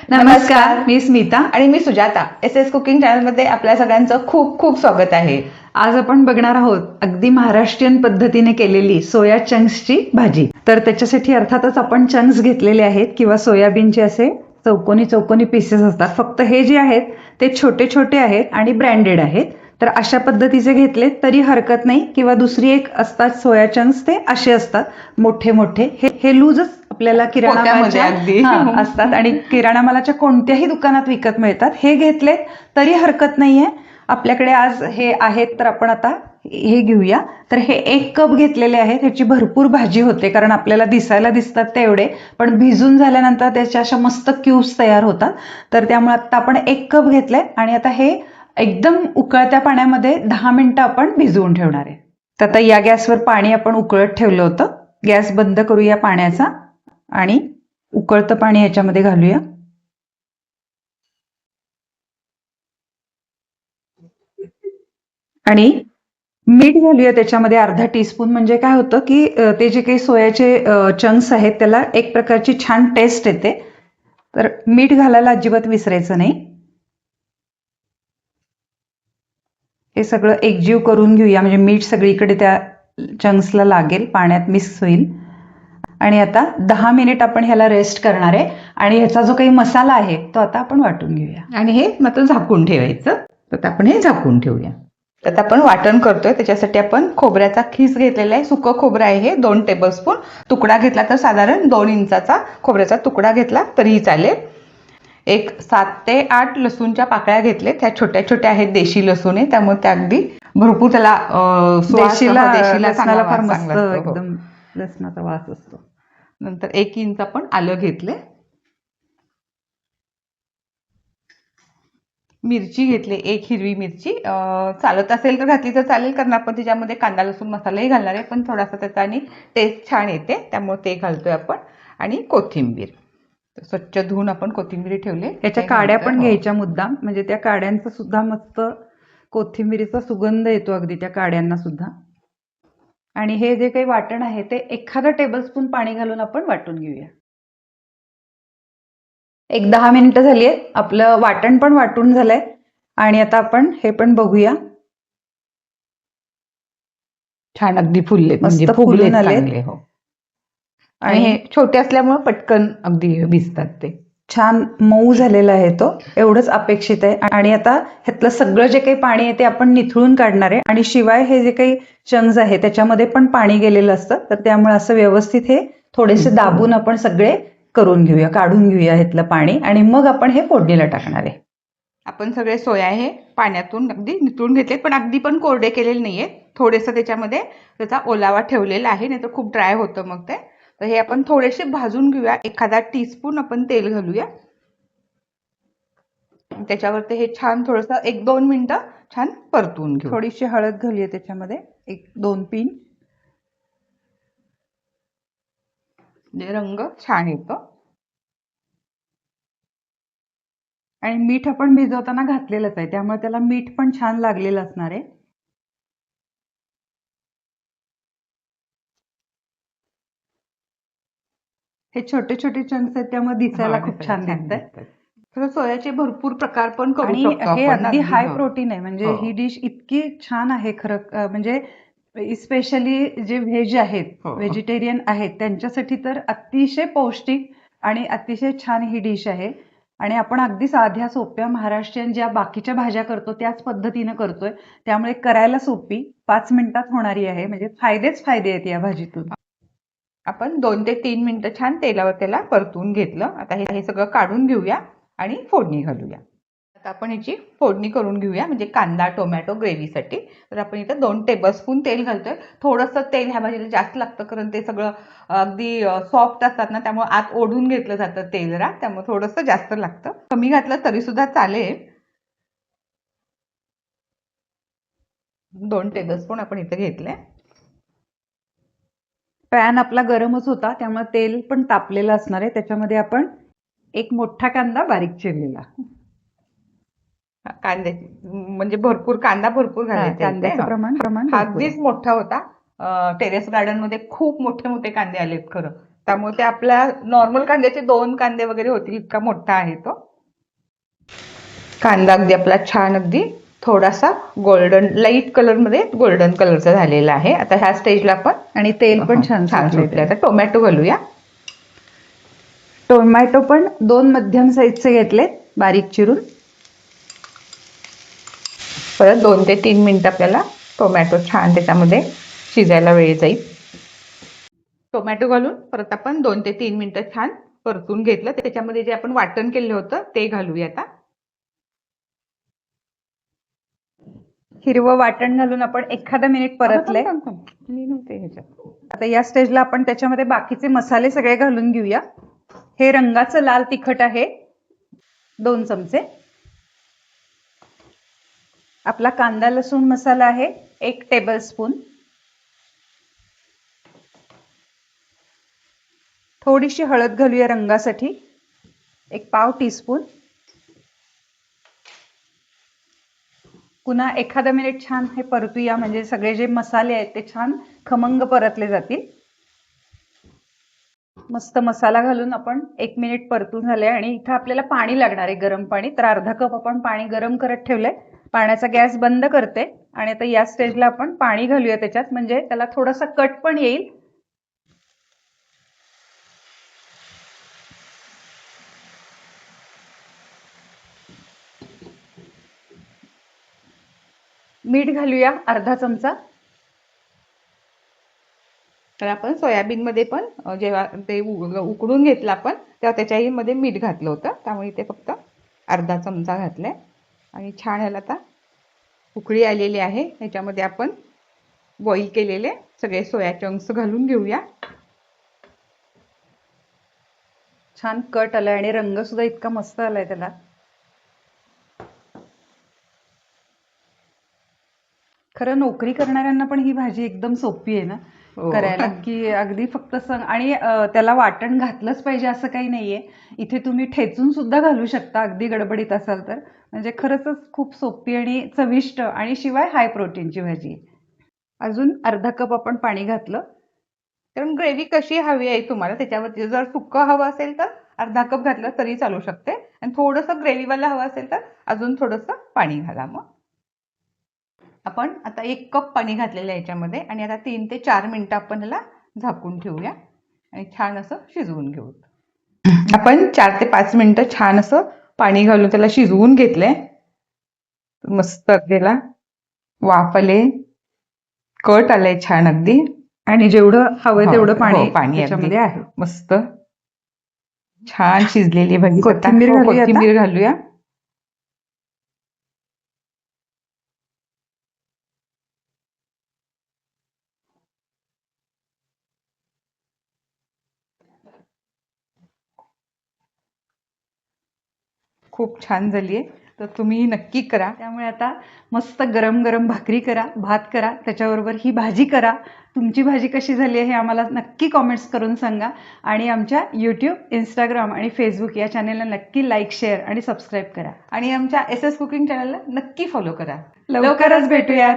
नमस्कार, मी स्मिता आणि मी Sujata. S cooking चॅनलमध्ये आपल्या सगळ्यांचं खूप खूप स्वागत आहे. आज आपण बघणार आहोत अगदी महाराष्ट्रीयन पद्धतीने केलेली सोया चंक्सची भाजी. तर त्याच्यासाठी अर्थातच आपण चंक्स घेतलेले आहेत किंवा सोयाबीनचे असे चौकोनी चौकोनी पीसेस असतात. फक्त हे जे आहेत ते छोटे छोटे आहेत आणि ब्रँडेड आहेत. तर अशा पद्धतीचे घेतले तरी हरकत नाही, किंवा दुसरी एक असतात सोया चंक्स, ते असे असतात मोठे मोठे. हे लूजच आपल्याला किराणा पोत्यामध्ये अगदी. मालाच्या असतात आणि किराणा मालाच्या कोणत्याही दुकानात विकत मिळतात. हे घेतले तरी हरकत नाहीये. आपल्याकडे आज हे आहेत तर आपण आता हे घेऊया. तर हे 1 कप घेतलेले आहेत. ह्याची भरपूर भाजी होते, कारण आपल्याला दिसायला दिसतात तेवढे, पण भिजून झाल्यानंतर त्याच्या अशा मस्त क्यूब्स तयार होतात. तर त्यामुळे आता आपण 1 कप घेतले आणि आता हे एकदम उकळत्या पाण्यामध्ये 10 मिनिटं आपण भिजवून ठेवणार आहे. तर आता या गॅसवर पाणी आपण उकळत ठेवलं होतं. गॅस बंद करूया पाण्याचा आणि उकळतं पाणी याच्यामध्ये घालूया. आणि मीठ घालूया त्याच्यामध्ये अर्धा टीस्पून. म्हणजे काय होतं की ते जे काही सोयाचे चंक्स आहेत त्याला एक प्रकारची छान टेस्ट येते. तर मीठ घालायला अजिबात विसरायचं नाही. हे सगळं एकजीव करून घेऊया, म्हणजे मीठ सगळीकडे त्या चंक्सला लागेल, पाण्यात मिक्स होईल. आणि आता 10 मिनिट आपण ह्याला रेस्ट करणार आहे. आणि ह्याचा जो काही मसाला आहे तो आता आपण वाटून घेऊया. आणि हे मात्र झाकून ठेवायचं. तर आपण हे झाकून ठेवूया. तर आपण वाटण करतोय त्याच्यासाठी आपण खोबऱ्याचा खीस घेतलेला आहे. सुकं खोबरं आहे हे 2 टेबलस्पून. तुकडा घेतला तर साधारण 2 इंचाचा खोबऱ्याचा तुकडा घेतला तरीही चालेल. एक 7 ते 8 लसूणच्या पाकळ्या घेतले. त्या छोट्या छोट्या आहेत, देशी लसूण आहे, त्यामुळे त्या अगदी भरपूर त्याला देशीला देशीला लसणाला फार चांगला मस्त असतो. एकदम लसणाचा वास असतो. नंतर 1 इंच आपण आलं घेतले. मिरची घेतली, 1 हिरवी मिरची. चालत असेल तर घातली तर चालेल, कारण आपण त्याच्यामध्ये कांदा लसूण मसालाही घालणार आहे, पण थोडासा त्याचा आणि टेस्ट छान येते, त्यामुळे ते घालतोय आपण. आणि कोथिंबीर स्वच्छ धुवून आपण कोथिंबीर ठेवले. याच्या काड्या पण घ्यायच्या मुद्दाम, म्हणजे त्या काड्यांचा सुद्धा मस्त कोथिंबीरीचा सुगंध येतो अगदी त्या काड्यांना सुद्धा. आणि हे जे काही वाटण आहे ते एखादा टेबलस्पून पाणी घालून आपण वाटून घेऊया. एक 10 मिनिटं झाली आहेत. आपलं वाटण पण वाटून झालंय. आणि आता आपण हे पण बघूया. छान अगदी फुलले, म्हणजे मस्त फुगले फुलून आलेत. चांगले. हो. आणि हे छोटे असल्यामुळे पटकन अगदी भिजतात ते. छान मऊ झालेला आहे तो, एवढंच अपेक्षित आहे. आणि आता ह्यातलं सगळं जे काही पाणी आहे ते आपण निथळून काढणार आहे. आणि शिवाय हे जे काही चंक्स आहे त्याच्यामध्ये पण पाणी गेलेलं असतं, तर त्यामुळे असं व्यवस्थित हे थोडेसे दाबून आपण सगळे करून घेऊया, काढून घेऊया ह्यातलं पाणी. आणि मग आपण हे फोडणीला टाकणार आहे. आपण सगळे सोया हे पाण्यातून अगदी निथळून घेतलेत, पण अगदी पण कोरडे केलेले नाहीये. थोडेसं त्याच्यामध्ये त्याचा ओलावा ठेवलेला आहे, नाही तर खूप ड्राय होतं मग ते. तर हे आपण थोडेसे भाजून घेऊया. एखादा टीस्पून आपण तेल घालूया. त्याच्यावरती हे छान थोडंसं 1-2 मिनिटं छान परतवून घेऊ. थोडीशी हळद घालूया त्याच्यामध्ये, 1-2 पिन. म्हणजे रंग छान येतो. आणि मीठ आपण भिजवताना घातलेलंच आहे, त्यामुळे त्याला मीठ पण छान लागलेलं असणार आहे. हे छोटे छोटे चंक्स आहेत त्यामुळे दिसायला खूप छान दिसतंय. तर सोयाचे भरपूर प्रकार पण करू आणि शकतो हे आपण. अगदी हाय प्रोटीन आहे, म्हणजे ही डिश इतकी छान आहे खरं. म्हणजे स्पेशली जे व्हेज आहेत, व्हेजिटेरियन आहेत, त्यांच्यासाठी तर अतिशय पौष्टिक आणि अतिशय छान ही डिश आहे. आणि आपण अगदी साध्या सोप्या महाराष्ट्रीयन ज्या बाकीच्या भाज्या करतो त्याच पद्धतीनं करतोय, त्यामुळे करायला सोपी, 5 मिनिटात होणारी आहे. म्हणजे फायदेच फायदे आहेत या भाजीतून. आपण 2 ते 3 मिनिटं छान तेलावर त्याला परतून घेतलं. आता हे सगळं काढून घेऊया आणि फोडणी घालूया. आता आपण ह्याची फोडणी करून घेऊया, म्हणजे कांदा टोमॅटो ग्रेव्हीसाठी. तर आपण इथं 2 टेबलस्पून तेल घालतोय. थोडंसं तेल ह्या भाजीला जास्त लागतं, कारण ते सगळं अगदी सॉफ्ट असतात ना, त्यामुळे आत ओढून घेतलं जातं तेल जरा, त्यामुळे थोडंसं जास्त लागतं. कमी घातलं तरी सुद्धा चालेल. 2 टेबलस्पून आपण इथं घेतले. पॅन आपला गरमच होता, त्यामुळे तेल पण तापलेलं असणार आहे. त्याच्यामध्ये आपण 1 मोठा कांदा बारीक चिरलेला, कांद्याची म्हणजे भरपूर कांदा भरपूर घालायचा. कांद्याचं प्रमाण हा अगदीच मोठा होता. टेरेस गार्डन मध्ये खूप मोठे मोठे कांदे आलेत खरं. त्यामुळे ते आपल्या नॉर्मल कांद्याचे 2 कांदे वगैरे होतील इतका मोठा आहे तो. कांदा अगदी आपला छान अगदी थोडासा गोल्डन लाईट कलर मध्ये गोल्डन कलरचा झालेला आहे. आता ह्या स्टेजला आपण आणि तेल पण छान सुटले. सुटले. आता टोमॅटो घालूया. टोमॅटो पण 2 मध्यम साईजचे घेतले बारीक चिरून. परत 2 ते 3 मिनिट आपल्याला टोमॅटो छान त्याच्यामध्ये शिजायला वेळ जाईल. टोमॅटो घालून परत आपण 2 ते 3 मिनिटं छान परतून घेतलं. त्याच्यामध्ये जे आपण वाटण केलं होतं ते घालूया आता. हिरवं वाटण घालून आपण एखादा मिनिट परतले. आता या स्टेजला आपण त्याच्यामध्ये बाकीचे मसाले सगळे घालून घेऊया. हे रंगाचं लाल तिखट आहे 2 चमचे. आपला कांदा लसूण मसाला आहे 1 टेबलस्पून. थोडीशी हळद घालूया रंगासाठी 1 पाव टीस्पून. पुन्हा एखादा मिनिट छान हे परतूया म्हणजे सगळे जे मसाले आहेत ते छान खमंग परतले जातील. मस्त मसाला घालून आपण 1 मिनिट परतून झाले आणि इथं आपल्याला पाणी लागणार आहे गरम पाणी. तर अर्धा कप आपण पाणी गरम करत ठेवलंय. पाण्याचा गॅस बंद करते आणि आता या स्टेजला आपण पाणी घालूया त्याच्यात म्हणजे त्याला थोडासा कट पण येईल. मीठ घालूया अर्धा चमचा. तर आपण सोयाबीन मध्ये पण जेव्हा ते उकडून घेतलं आपण तेव्हा त्याच्याही मध्ये मीठ घातलं होतं. त्यामुळे इथे फक्त अर्धा चमचा घातलाय आणि छान ह्याला आता उकळी आलेली आहे. ह्याच्यामध्ये आपण बॉईल केलेले सगळे सोया चंक्स घालून घेऊया. छान कट आलाय आणि रंग सुद्धा इतका मस्त आलाय त्याला. खरं नोकरी करणाऱ्यांना पण ही भाजी एकदम सोपी आहे ना करायला, की अगदी फक्त आणि त्याला वाटण घातलंच पाहिजे असं काही नाहीये. इथे तुम्ही ठेचून सुद्धा घालू शकता अगदी गडबडीत असाल तर. म्हणजे खरंच खूप सोपी आणि चविष्ट आणि शिवाय हाय प्रोटीनची भाजी आहे. अजून अर्धा कप आपण पाणी घातलं. कारण ग्रेव्ही कशी हवी आहे तुम्हाला त्याच्यावरती जर सुक्कं हवं असेल तर अर्धा कप घातलं तरी चालू शकते आणि थोडंसं ग्रेव्हीवाला हवं असेल तर अजून थोडंसं पाणी घाला. मग आपण आता 1 कप पाणी घातलेलं आहे याच्यामध्ये आणि आता 3 ते 4 मिनिटं आपण ह्याला झाकून ठेवूया आणि छान असं शिजवून घेऊ. आपण 4 ते 5 मिनिटं छान असं पाणी घालून त्याला शिजवून घेतलंय. मस्त त्याला वाफ आले, कट आलाय छान अगदी आणि जेवढं हवंय तेवढं पाणी त्याच्यामध्ये आहे. मस्त छान शिजलेली भाजी. कोथिंबीर घालूया. खूप छान झालीये. तर तुम्ही नक्की करा. त्यामुळे आता मस्त गरम गरम भाकरी करा, भात करा, त्याच्याबरोबर ही भाजी करा. तुमची भाजी कशी झाली आहे हे आम्हाला नक्की कॉमेंट्स करून सांगा आणि आमच्या यूट्यूब, इंस्टाग्राम आणि फेसबुक या चॅनेलला नक्की लाईक, शेअर आणि सबस्क्राईब करा आणि आमच्या SS कुकिंग चॅनलला नक्की फॉलो करा. लवकरच भेटूयात.